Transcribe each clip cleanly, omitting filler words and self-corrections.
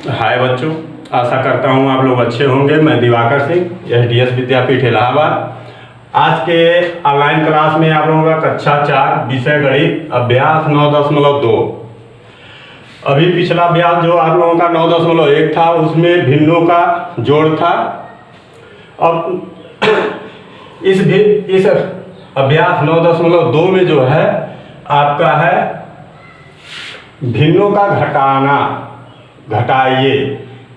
हाय बच्चों, आशा करता हूँ आप लोग अच्छे होंगे। मैं दिवाकर सिंह, एसडीएस विद्यापीठ इलाहाबाद। आज के ऑनलाइन क्लास में आप लोगों का कक्षा 4 विषय गणित अभ्यास 9.2। अभी पिछला अभ्यास जो आप लोगों का 9.1 था उसमें भिन्नों का जोड़ था। अब इस अभ्यास 9.2 में जो है आपका है भिन्नों का घटाना, घटाइए।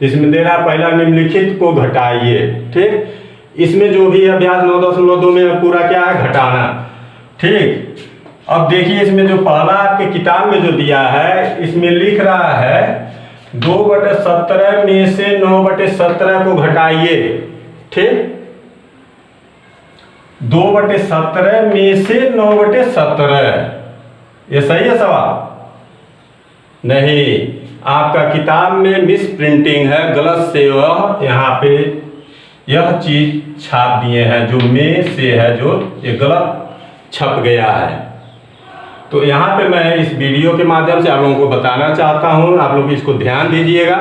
इसमें दे रहा पहला निम्नलिखित को घटाइए। ठीक, इसमें जो भी अभ्यास 9.2 में पूरा क्या है, घटाना। ठीक, अब देखिए इसमें जो पहला आपके किताब में जो दिया है इसमें लिख रहा है 2/17 में से 9/17 को घटाइए। ठीक, 2/17 में से 9/17, ये सही है सवाल? नहीं, आपका किताब में मिस प्रिंटिंग है, गलत से वह यहाँ पे यह चीज छाप दिए हैं, जो में से है जो ये गलत छप गया है। तो यहाँ पे मैं इस वीडियो के माध्यम से आप लोगों को बताना चाहता हूँ, आप लोग इसको ध्यान दीजिएगा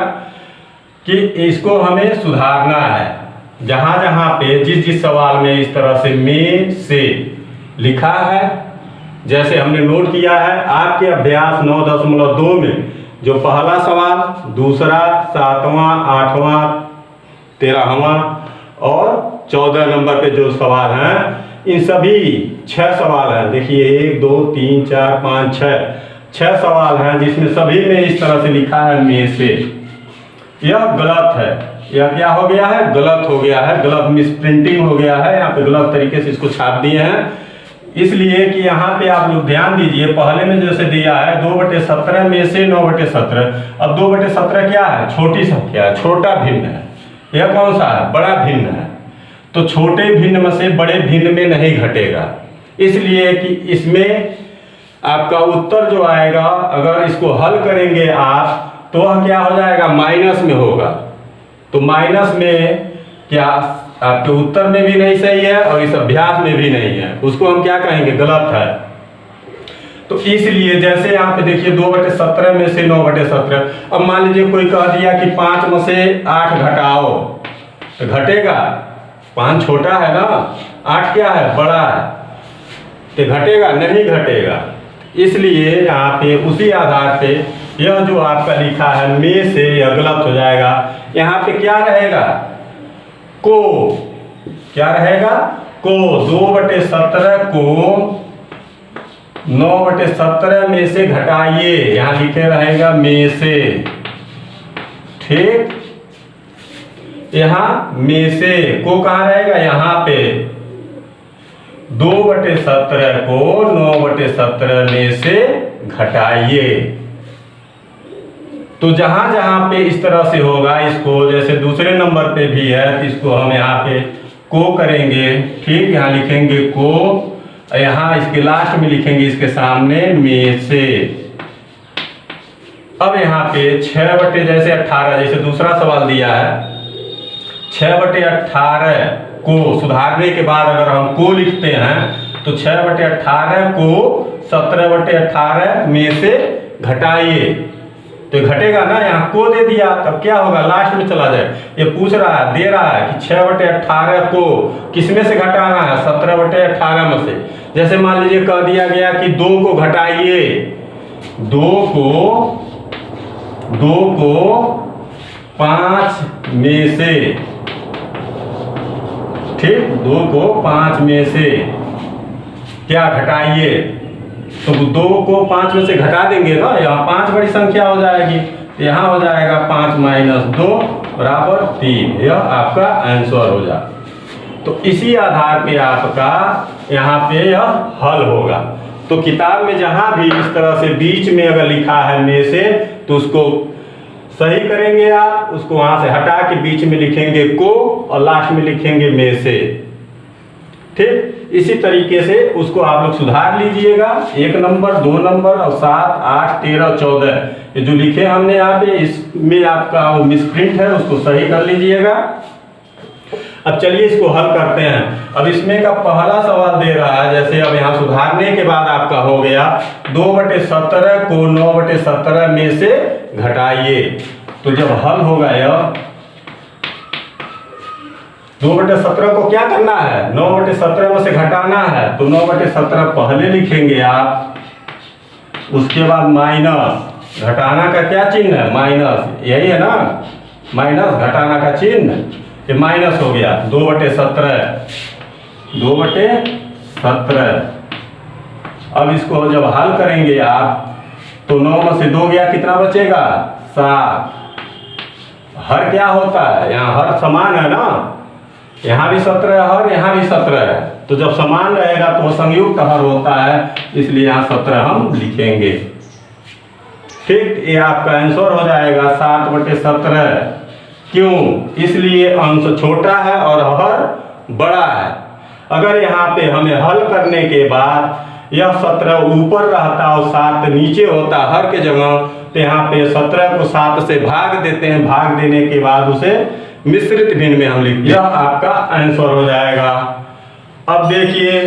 कि इसको हमें सुधारना है। जहाँ जहाँ पे जिस सवाल में इस तरह से में से लिखा है, जैसे हमने नोट किया है आपके अभ्यास 9.2 में जो पहला सवाल, दूसरा, 7वां, 8वां, 13वां और 14 नंबर पे जो सवाल हैं, इन सभी 6 सवाल हैं। देखिए 1 2 3 4 5 6 सवाल हैं जिसमें सभी में इस तरह से लिखा है में से। यह गलत है, यह क्या हो गया है, गलत हो गया है, गलत मिस प्रिंटिंग हो गया है। यहाँ पे गलत तरीके से इसको छाप दिए हैं, इसलिए कि यहाँ पे आप लोग ध्यान दीजिए। पहले में जैसे दिया है 2/17 में से 9/17। अब 2/17 क्या है, छोटी संख्या है, छोटा भिन्न है। यह कौन सा है, बड़ा भिन्न है। तो छोटे भिन्न में से बड़े भिन्न में नहीं घटेगा, इसलिए कि इसमें आपका उत्तर जो आएगा, अगर इसको हल करेंगे आप तो वह क्या हो जाएगा, माइनस में होगा। तो माइनस में क्या आपके उत्तर में भी नहीं सही है और इस अभ्यास में भी नहीं है, उसको हम क्या कहेंगे, गलत है। तो इसलिए जैसे यहाँ पे देखिए 2/17 में से 9/17। अब मान लीजिए कोई कह दिया कि 5 में से 8 घटाओ, तो घटेगा? 5 छोटा है ना, 8 क्या है, बड़ा है, तो घटेगा? नहीं घटेगा। इसलिए यहाँ पे उसी आधार पे यह जो आपका लिखा है में से, यह गलत हो जाएगा। यहाँ पे क्या रहेगा, को, क्या रहेगा, को। 2/17 को 9/17 में से घटाइए, यहां लिखे रहेगा में से। ठीक, यहां में से को कहां रहेगा, यहां पे 2/17 को 9/17 में से घटाइए। तो जहां जहां पे इस तरह से होगा, इसको जैसे दूसरे नंबर पे भी है, तो इसको हम यहाँ पे को करेंगे। ठीक, यहाँ लिखेंगे को, यहाँ इसके लास्ट में लिखेंगे इसके सामने में से। अब यहाँ पे 6 जैसे 18, जैसे दूसरा सवाल दिया है 6/18 को सुधारने के बाद अगर हम को लिखते हैं तो 6/18 को 17/18 में से घटाइए, तो घटेगा ना। यहाँ को दे दिया, तब क्या होगा, लास्ट में चला जाए। ये पूछ रहा है, दे रहा है कि 6/18 को किसमें से घटाना है, 17/18 में से। जैसे मान लीजिए कह दिया गया कि 2 को घटाइए, 2 को 5 में से। ठीक, 2 को 5 में से क्या घटाइए, तो 2 को 5 में से घटा देंगे ना, यहाँ 5 बड़ी संख्या हो जाएगी, यहाँ हो जाएगा 5 - 2 बराबर 3। यह आपका आंसर हो जाए। तो इसी आधार पे आपका यहाँ पे यह हल होगा। तो किताब में जहाँ भी इस तरह से बीच में अगर लिखा है में से, तो उसको सही करेंगे आप, उसको वहां से हटा के बीच में लिखेंगे को और लास्ट में लिखेंगे में से। ठीक, इसी तरीके से उसको आप लोग सुधार लीजिएगा। 1 नंबर, 2 नंबर और 7, 8, 13, 14 ये जो लिखे हमने यहाँ पे, इसमें आपका वो मिसप्रिंट है, उसको सही कर लीजिएगा। अब चलिए इसको हल करते हैं। अब इसमें का पहला सवाल दे रहा है, जैसे अब यहाँ सुधारने के बाद आपका हो गया 2/17 को 9/17 में से घटाइए। तो जब हल होगा यह 2/17 को क्या करना है, 9/17 में से घटाना है, तो 9/17 पहले लिखेंगे आप, उसके बाद माइनस, घटाना का क्या चिन्ह है, माइनस, यही है ना, माइनस घटाना का चिन्ह, ये माइनस हो गया 2/17, 2/17। अब इसको जब हल करेंगे आप, तो 9 में से 2 गया, कितना बचेगा, 7। हर क्या होता है, यहाँ हर समान है ना, यहाँ भी 17 हर, यहाँ भी 17 है, तो जब समान रहेगा तो वो संयुक्त हर होता है, इसलिए यहाँ 17 हम लिखेंगे। ठीक, ये आपका आंसर हो जाएगा 7/17। क्यों, इसलिए अंश छोटा है और हर बड़ा है। अगर यहाँ पे हमें हल करने के बाद यह 17 ऊपर रहता और 7 नीचे होता हर के जगह, तो यहाँ पे 17 को 7 से भाग देते हैं, भाग देने के बाद उसे मिश्रित भिन्न में हम लिखते हैं, यह आपका आंसर हो जाएगा। अब देखिए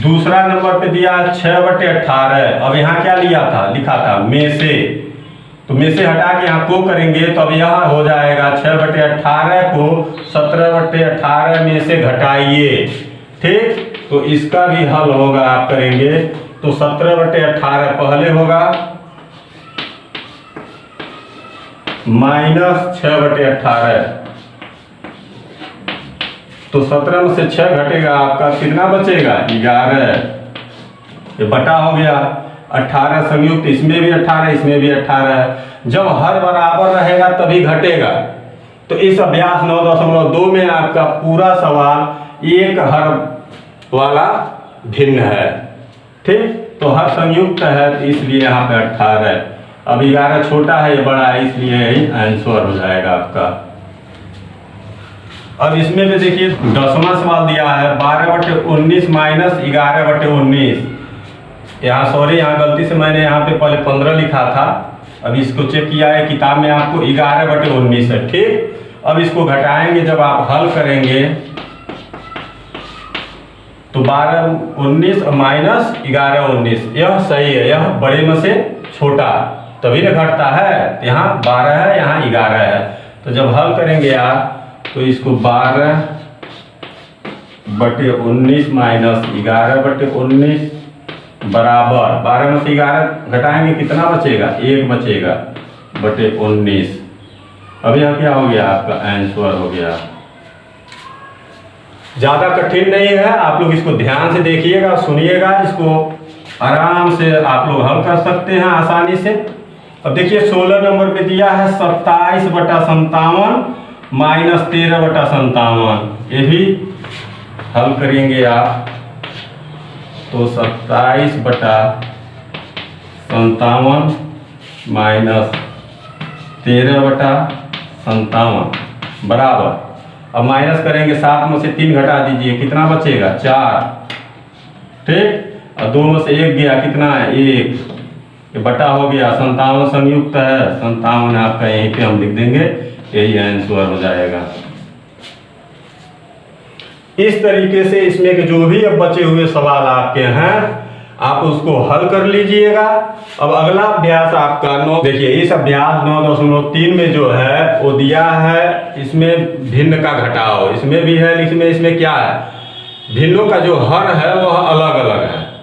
दूसरा नंबर पे दिया 6/18। अब यहाँ क्या लिखा था में से, तो में से हटा के यहाँ को करेंगे, तो अब यहाँ हो जाएगा 6/18 को 17/18 में से घटाइए। ठीक, तो इसका भी हल होगा, आप करेंगे तो 17/18 पहले होगा माइनस 6/18, तो 17 में से 6 घटेगा, आपका कितना बचेगा, 11। ये बटा हो गया 18 संयुक्त, इसमें भी 18, इसमें भी 18। जब हर बराबर रहेगा तभी घटेगा। तो इस अभ्यास 9.2 में आपका पूरा सवाल एक हर वाला भिन्न है। ठीक, तो हर संयुक्त है, तो इसलिए यहाँ पे 18। अब 11 छोटा है, ये बड़ा है, इसलिए यही आंसर हो जाएगा आपका। अब इसमें भी देखिए 10वां सवाल दिया है 12/19 माइनस 11/19। यहाँ सॉरी, यहाँ गलती से मैंने यहाँ पे पहले 15 लिखा था, अब इसको चेक किया है किताब में, आपको 11/19 है। ठीक, अब इसको घटाएंगे, जब आप हल करेंगे तो 12/19 माइनस 11/19, यह सही है, यह बड़े में से छोटा तभी न घटता है। यहाँ 12 है, यहाँ 11 है, तो जब हल करेंगे आप तो इसको 12/19 माइनस 11/19 बराबर 12 में से 11 घटाएंगे, कितना बचेगा, 1 बचेगा बटे 19। अब यह क्या हो गया, आपका आंसर हो गया। ज़्यादा कठिन नहीं है, आप लोग इसको ध्यान से देखिएगा, सुनिएगा, इसको आराम से आप लोग हल कर सकते हैं आसानी से। अब देखिए 16 नंबर पे दिया है 27/57 माइनस 13/57, ये भी हल करेंगे आप, तो 27/57 माइनस 13/57 बराबर, अब माइनस करेंगे, 7 में से 3 घटा दीजिए, कितना बचेगा, 4। ठीक, और 2 में से 1 गया, कितना है, 1, ये बटा हो गया, 57 संयुक्त है, 57 आपका यहीं पे हम लिख देंगे, यही आंसर हो जाएगा। इस तरीके से इसमें के जो भी अब बचे हुए सवाल आपके हैं, आप उसको हल कर लीजिएगा। अब अगला अभ्यास आपका देखिए, इस अभ्यास 9.3 में जो है वो दिया है, इसमें भिन्न का घटाव, इसमें भी है, इसमें क्या है, भिन्नों का जो हर है वह अलग अलग है।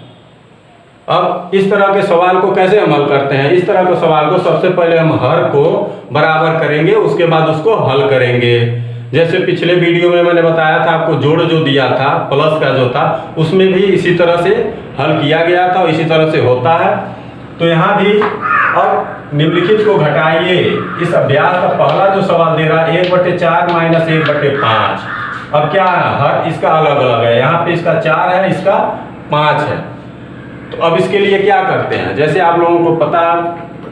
अब इस तरह के सवाल को कैसे हम हल करते हैं, इस तरह के सवाल को सबसे पहले हम हर को बराबर करेंगे, उसके बाद उसको हल करेंगे। जैसे पिछले वीडियो में मैंने बताया था आपको, जोड़ जो दिया था प्लस का जो था, उसमें भी इसी तरह से हल किया गया था, इसी तरह से होता है। तो यहाँ भी अब निम्नलिखित को घटाइए। इस अभ्यास का पहला जो सवाल दे रहा है 1/4 माइनस 1/5। अब क्या है, हर इसका अलग अलग है, यहाँ पे इसका 4 है, इसका 5 है। तो अब इसके लिए क्या करते हैं, जैसे आप लोगों को पता,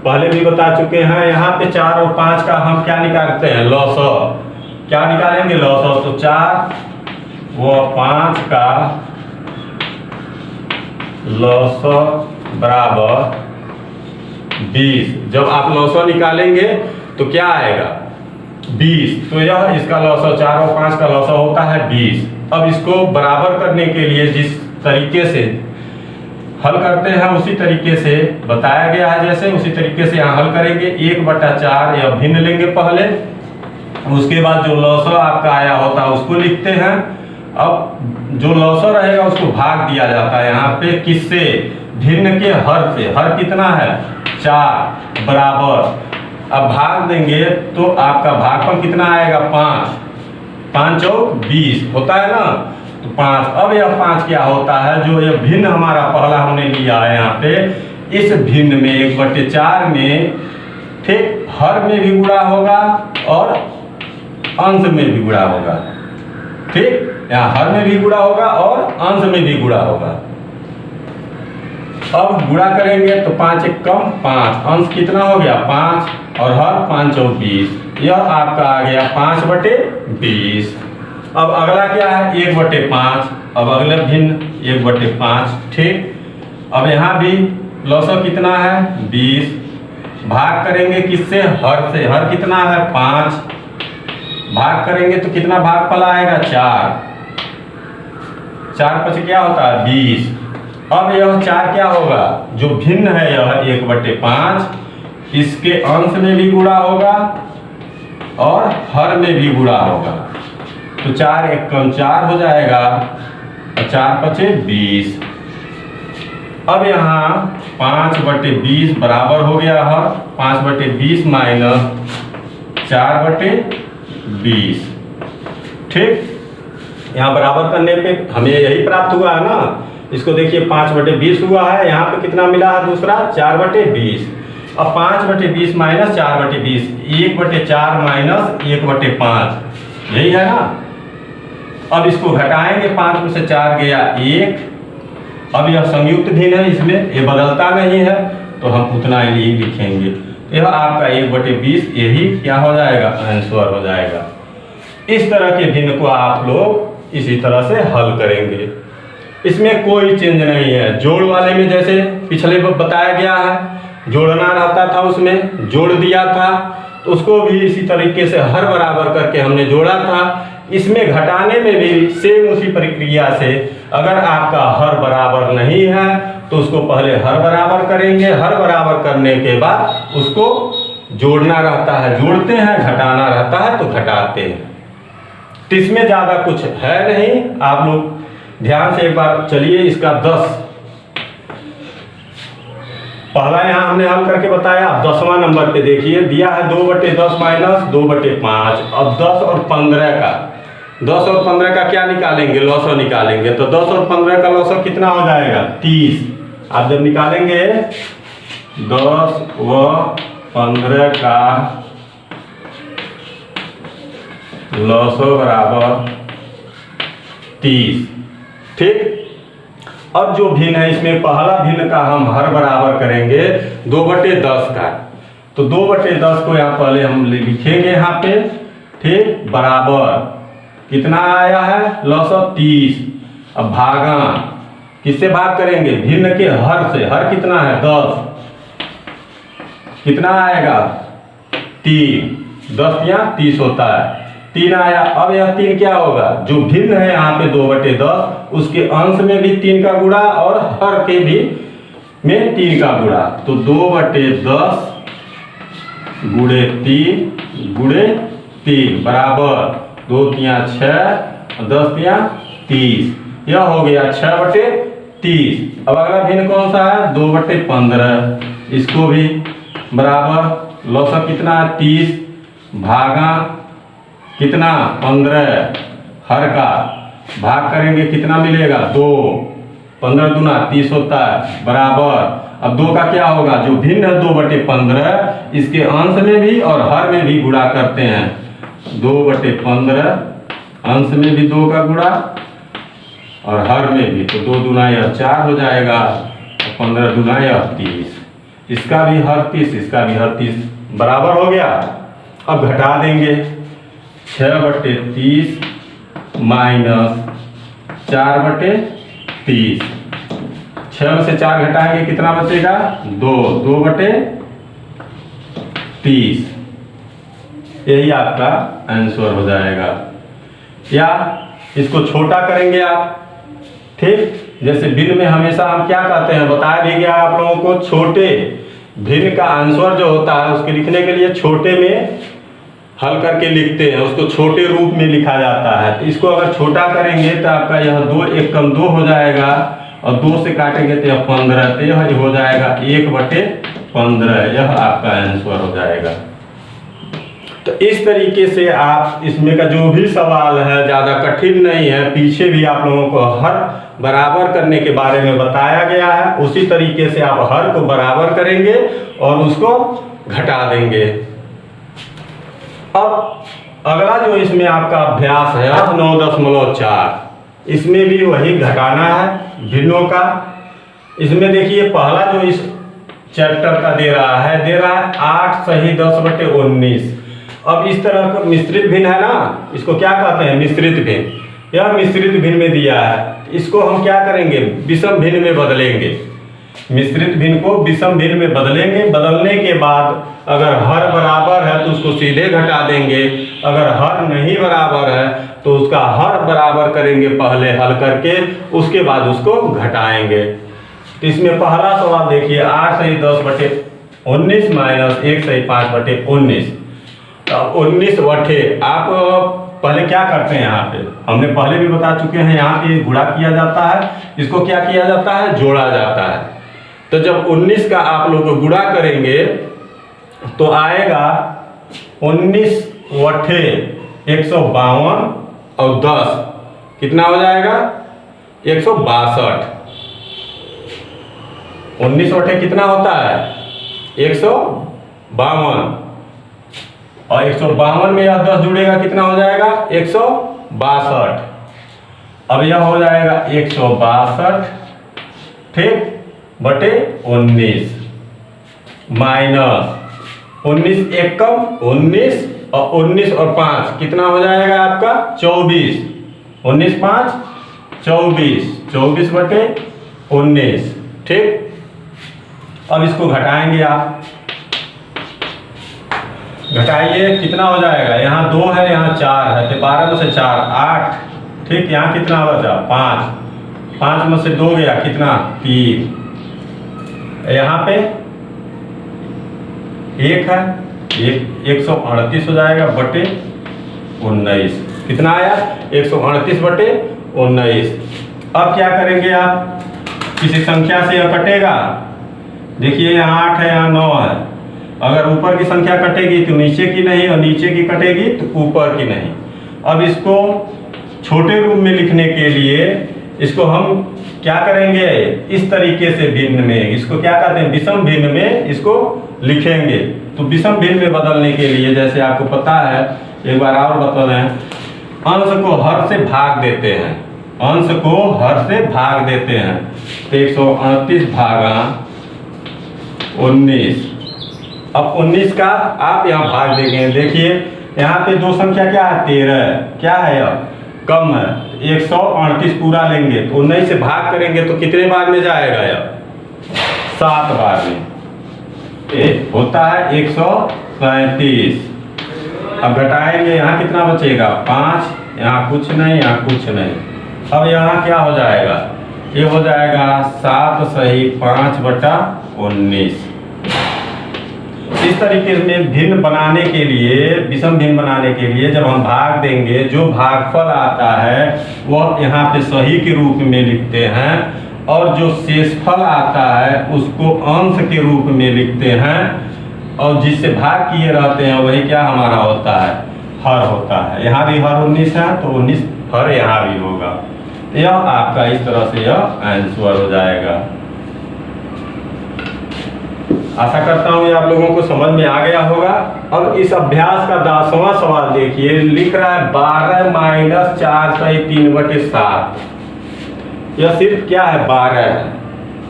पहले भी बता चुके हैं, यहाँ पे 4 और 5 का हम क्या निकालते हैं, लॉसअ, क्या निकालेंगे, लॉसअ। तो 4 व 5 का लॉसअ बराबर 20। जब आप लॉसअ निकालेंगे तो क्या आएगा, 20। तो यह इसका लॉसअ, 4 और 5 का लॉसअ होता है 20। अब इसको बराबर करने के लिए जिस तरीके से हल करते हैं उसी तरीके से बताया गया है, जैसे उसी तरीके से यहाँ हल करेंगे। 1/4 या भिन्न लेंगे पहले, उसके बाद जो लौसर आपका आया होता है उसको लिखते हैं। अब जो लौसर रहेगा उसको भाग दिया जाता है यहाँ पे, किससे? भिन्न के हर से। हर कितना है? 4 बराबर। अब भाग देंगे तो आपका भागफल कितना आएगा? 5। 5 और 20 होता है ना, तो 5। अब यह 5 क्या होता है? जो यह भिन्न हमारा पहला हमने लिया है यहाँ पे, इस भिन्न में 1/4 में ठीक हर में भी गुणा होगा और अंश में भी गुणा होगा। ठीक, यहाँ हर में भी गुणा होगा और अंश में भी गुणा होगा। अब गुणा करेंगे तो 5 एक कम 5, अंश कितना हो गया? 5 और हर 5 और 20। यह आपका आ गया 5/20। अब अगला क्या है? 1/5। अब अगले भिन्न 1/5। ठीक, अब यहाँ भी लौसर कितना है? 20। भाग करेंगे किससे? हर से। हर कितना है? 5। भाग करेंगे तो कितना भागफल आएगा? 4। 4 5 क्या होता है? 20। अब यह 4 क्या होगा? जो भिन्न है यह 1/5, इसके अंश में भी गुणा होगा और हर में भी गुणा होगा। तो 4 एक कम 4 हो जाएगा और 4 5 20। अब यहाँ 5/20 बराबर हो गया हर। 5/20 माइनस 4/20। ठीक, यहाँ बराबर करने पे हमें यही प्राप्त हुआ है ना। इसको देखिए 5/20 हुआ है, यहाँ पे कितना मिला है? दूसरा 4/20। अब 5/20 माइनस 4/20, 1/4 माइनस 1/5, यही है ना। अब इसको घटाएंगे, 5 में से 4 गया 1। अब यह संयुक्त भिन्न है, इसमें ये बदलता नहीं है तो हम उतना ही लिखेंगे। यह आपका 1/20 यही क्या हो जाएगा? आंसर हो जाएगा। इस तरह के भिन्न को आप लोग इसी तरह से हल करेंगे। इसमें कोई चेंज नहीं है। जोड़ वाले में जैसे पिछले बताया गया है, जोड़ना रहता था, उसमें जोड़ दिया था, तो उसको भी इसी तरीके से हर बराबर करके हमने जोड़ा था। इसमें घटाने में भी सेम उसी प्रक्रिया से, अगर आपका हर बराबर नहीं है तो उसको पहले हर बराबर करेंगे, हर बराबर करने के बाद उसको जोड़ना रहता है, जोड़ते हैं, घटाना रहता है तो घटाते हैं। तो इसमें ज़्यादा कुछ है नहीं। आप लोग ध्यान से एक बार चलिए। इसका 10 पहला यहाँ हमने हल करके बताया। अब 10वां नंबर पे देखिए, दिया है 2/10 माइनस 2/5। अब 10 और 15 का, 10 और 15 का क्या निकालेंगे? लौसर निकालेंगे। तो 10 और 15 का लौसर कितना हो जाएगा? 30। आप जब निकालेंगे 10 व 15 का लौसर बराबर 30। ठीक, अब जो भिन्न है इसमें पहला भिन्न का हम हर बराबर करेंगे 2/10 का। तो 2/10 को यहाँ पहले हम लिखेंगे यहाँ पे। ठीक, बराबर कितना आया है? लौसर 30। अब भागा किससे भाग करेंगे? भिन्न के हर से। हर कितना है? 10। कितना आएगा? 3। 10 या 30 होता है, 3 आया। अब यह 3 क्या होगा? जो भिन्न है यहाँ पे 2/10, उसके अंश में भी 3 का गुणा और हर के भी में 3 का गुणा। तो 2/10 गुणे 3 बराबर 2 3 6 10 3 30। यह हो गया 6/30। अब अगला भिन्न कौन सा है? 2/15। इसको भी बराबर लौसर कितना है? 30 भागा कितना? 15। हर का भाग करेंगे कितना मिलेगा? 2। 15 दूना 30 होता है, बराबर। अब 2 का क्या होगा? जो भिन्न है 2/15, इसके अंश में भी और हर में भी गुणा करते हैं। 2/15, अंश में भी 2 का गुणा और हर में भी, तो 2 दूना यह 4 हो जाएगा, 15 दूना यह 30। इसका भी हर 30, इसका भी हर 30 बराबर हो गया। अब घटा देंगे, 6/30 माइनस 4/30। 6 में से 4 घटाएंगे कितना बचेगा? 2। 2/30। यही आपका आंसर हो जाएगा। या इसको छोटा करेंगे आप। ठीक, जैसे भिन्न में हमेशा हम क्या कहते हैं, बताया भी गया आप लोगों को, छोटे भिन्न का आंसर जो होता है उसके लिखने के लिए छोटे में हल करके लिखते हैं, उसको छोटे रूप में लिखा जाता है। तो इसको अगर छोटा करेंगे तो आपका यह 2 1 कम 2 हो जाएगा, और 2 से काटेंगे तो यह 15, तो यह हो जाएगा 1/15, यह आपका आंसर हो जाएगा। तो इस तरीके से आप इसमें का जो भी सवाल है ज़्यादा कठिन नहीं है, पीछे भी आप लोगों को हर बराबर करने के बारे में बताया गया है, उसी तरीके से आप हर को बराबर करेंगे और उसको घटा देंगे। अब अगला जो इसमें आपका अभ्यास है 9.4, इसमें भी वही घटाना है भिन्नों का। इसमें देखिए पहला जो इस चैप्टर का दे रहा है 8 सही 10/19। अब इस तरह का मिश्रित भिन्न है ना, इसको क्या कहते हैं, मिश्रित भिन्न। यह मिश्रित भिन्न में दिया है, इसको हम क्या करेंगे, विषम भिन्न में बदलेंगे। मिश्रित भिन्न को विषम भिन्न में बदलेंगे। बदलने के बाद अगर हर बराबर है तो उसको सीधे घटा देंगे, अगर हर नहीं बराबर है तो उसका हर बराबर करेंगे पहले हल करके, उसके बाद उसको घटाएंगे। तो इसमें पहला सवाल देखिए 8 सही 10/19 माइनस 1 सही 5/19। 19 बटे, आप पहले क्या करते हैं, यहाँ पे हमने पहले भी बता चुके हैं, यहाँ पे गुणा किया जाता है, इसको क्या किया जाता है, जोड़ा जाता है। तो जब 19 का आप लोग गुणा करेंगे तो आएगा 19 बटे 152 और 10 कितना हो जाएगा, 162। 19 बटे कितना होता है, 152, और 152 में यह 10 जुड़ेगा कितना हो जाएगा, 162। अब यह हो जाएगा 162 ठीक बटे 19 माइनस 19 1 कम 19, और 19 और 5 कितना हो जाएगा आपका 24। 19 5 24, 24 बटे 19 ठीक। अब इसको घटाएंगे आप, घटाइए कितना हो जाएगा, यहाँ 2 है यहाँ 4 है, तो 12 में से 4 8 ठीक। यहाँ कितना बचा 5, 5 में से 2 गया कितना 3, यहाँ पे 1 है, 138 हो जाएगा बटे 19। कितना आया 138 बटे 19। अब क्या करेंगे आप, किसी संख्या से यह कटेगा, देखिए यहाँ 8 है यहाँ 9 है, अगर ऊपर की संख्या कटेगी तो नीचे की नहीं, और नीचे की कटेगी तो ऊपर की नहीं। अब इसको छोटे रूप में लिखने के लिए इसको हम क्या करेंगे, इस तरीके से भिन्न में, इसको क्या कहते हैं, विषम भिन्न में इसको लिखेंगे। तो विषम भिन्न में बदलने के लिए जैसे आपको पता है, एक बार और बता दें, अंश को हर से भाग देते हैं, अंश को हर से भाग देते हैं। तो 138 भागा 19। अब 19 का आप यहाँ भाग देंगे, देखिए यहाँ पे दो संख्या क्या है 13, क्या है अब कम है, 138 पूरा लेंगे तो 19 से भाग करेंगे तो कितने बार में जाएगा यह 7 बार में, होता है 137। अब घटाएंगे, यहाँ कितना बचेगा 5, यहाँ कुछ नहीं, यहाँ कुछ नहीं। अब यहाँ क्या हो जाएगा, ये हो जाएगा 7 सही 5/19। इस तरीके में भिन्न बनाने के लिए, विषम भिन्न बनाने के लिए जब हम भाग देंगे, जो भागफल आता है वह यहाँ पे सही के रूप में लिखते हैं, और जो शेषफल आता है उसको अंश के रूप में लिखते हैं, और जिससे भाग किए रहते हैं वही क्या हमारा होता है, हर होता है। यहाँ भी हर 19 है तो 19 हर यहाँ भी होगा। यह आपका इस तरह से यह आंसर हो जाएगा। आशा करता हूँ ये आप लोगों को समझ में आ गया होगा। अब इस अभ्यास का 10वां सवाल देखिए, लिख रहा है 12 माइनस 4 सही 3/7। यह सिर्फ क्या है 12 है,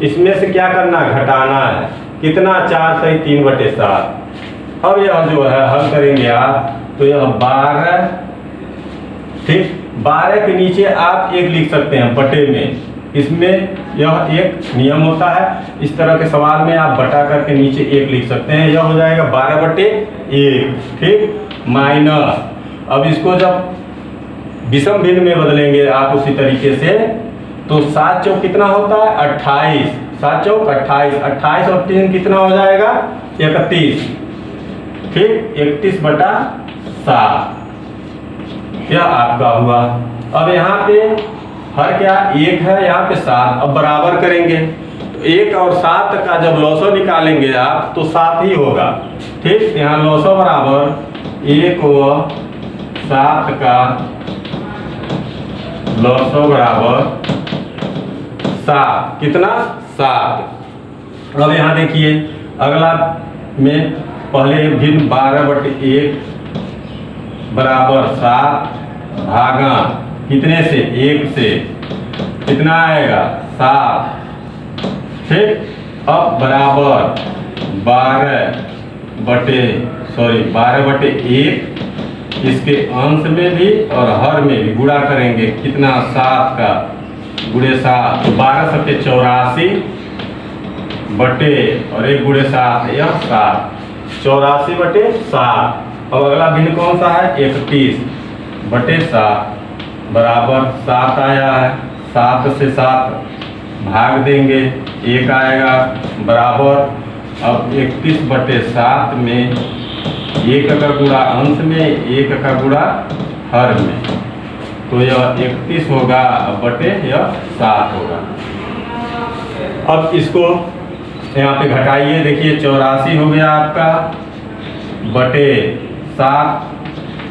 इसमें से क्या करना घटाना है, कितना 4 सही 3/7। अब यह जो है हल करेंगे आप तो यह 12 ठीक, 12 के नीचे आप 1 लिख सकते हैं बटे में, इसमें यह एक नियम होता है। इस तरह के सवाल में आप बटा करके नीचे 1 लिख सकते हैं, यह हो जाएगा 12/1 ठीक, माइनस। अब इसको जब विषम भिन्न में बदलेंगे आप उसी तरीके से, तो 7 चौक कितना होता है 28, 7 चौक 28, 28 और 3 कितना हो जाएगा 31, ठीक 31/7 यह आपका हुआ। अब यहाँ पे हर क्या 1 है, यहाँ पे 7, अब बराबर करेंगे तो 1 और 7 का जब लॉसो निकालेंगे आप तो 7 ही होगा, ठीक। यहाँ लॉसो बराबर 1 व 7 का लॉसो बराबर 7, कितना 7। अब यहाँ देखिए अगला में पहले भिन्न 12/1 बराबर 7 भागा कितने से 1 से कितना आएगा 7, ठीक। अब बराबर 12/1 इसके अंश में भी और हर में भी गुणा करेंगे, कितना 7 का गुणे 7 तो 12 7 84 बटे और 1 गुणे 7 यह 7, 84/7। अब अगला भिन्न कौन सा है 31/7 बराबर 7 आया है, 7 से 7 भाग देंगे 1 आएगा बराबर। अब 31/7 में 1 का गुणा अंश में 1 का गुणा हर में, तो यह 31 होगा बटे यह 7 होगा। अब इसको यहाँ पे घटाइए, देखिए 84 हो गया आपका बटे 7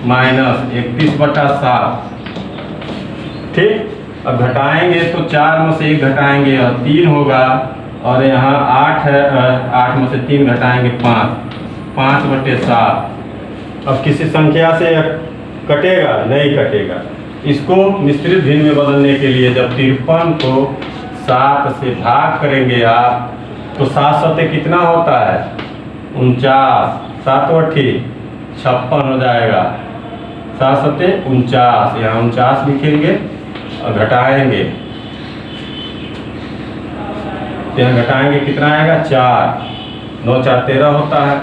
माइनस 31/7, ठीक। अब घटाएंगे तो 4 में से 1 घटाएंगे और 3 होगा, और यहाँ 8 है, 8 में से 3 घटाएंगे 5/7। अब किसी संख्या से कटेगा नहीं कटेगा। इसको मिश्रित भिन्न में बदलने के लिए जब 53 को 7 से भाग करेंगे आप तो 7 सत्ते कितना होता है 49, 7 8 56 हो जाएगा, 7 सत्ते 49, यहाँ 49 लिखेंगे और घटाएंगे, यहाँ घटाएंगे कितना आएगा 4, 9 4 13 होता है,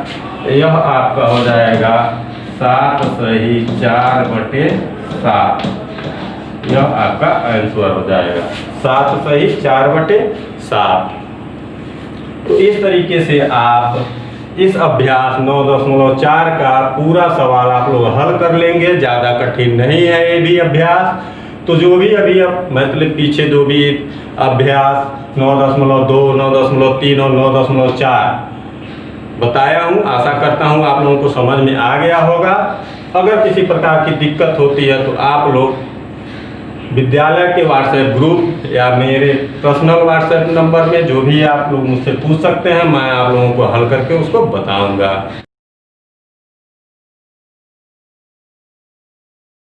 यह आपका हो जाएगा 7 सही 4/7, यह आपका आंसर हो जाएगा 7 सही 4/7। तो इस तरीके से आप इस अभ्यास 9.4 का पूरा सवाल आप लोग हल कर लेंगे, ज़्यादा कठिन नहीं है ये भी अभ्यास। तो जो भी अभी अब मतलब पीछे जो भी अभ्यास 9.2, 9.3 और 9.4 बताया हूँ, आशा करता हूँ आप लोगों को समझ में आ गया होगा। अगर किसी प्रकार की दिक्कत होती है तो आप लोग विद्यालय के व्हाट्सएप ग्रुप या मेरे पर्सनल व्हाट्सएप नंबर में जो भी आप लोग मुझसे पूछ सकते हैं, मैं आप लोगों को हल करके उसको बताऊंगा।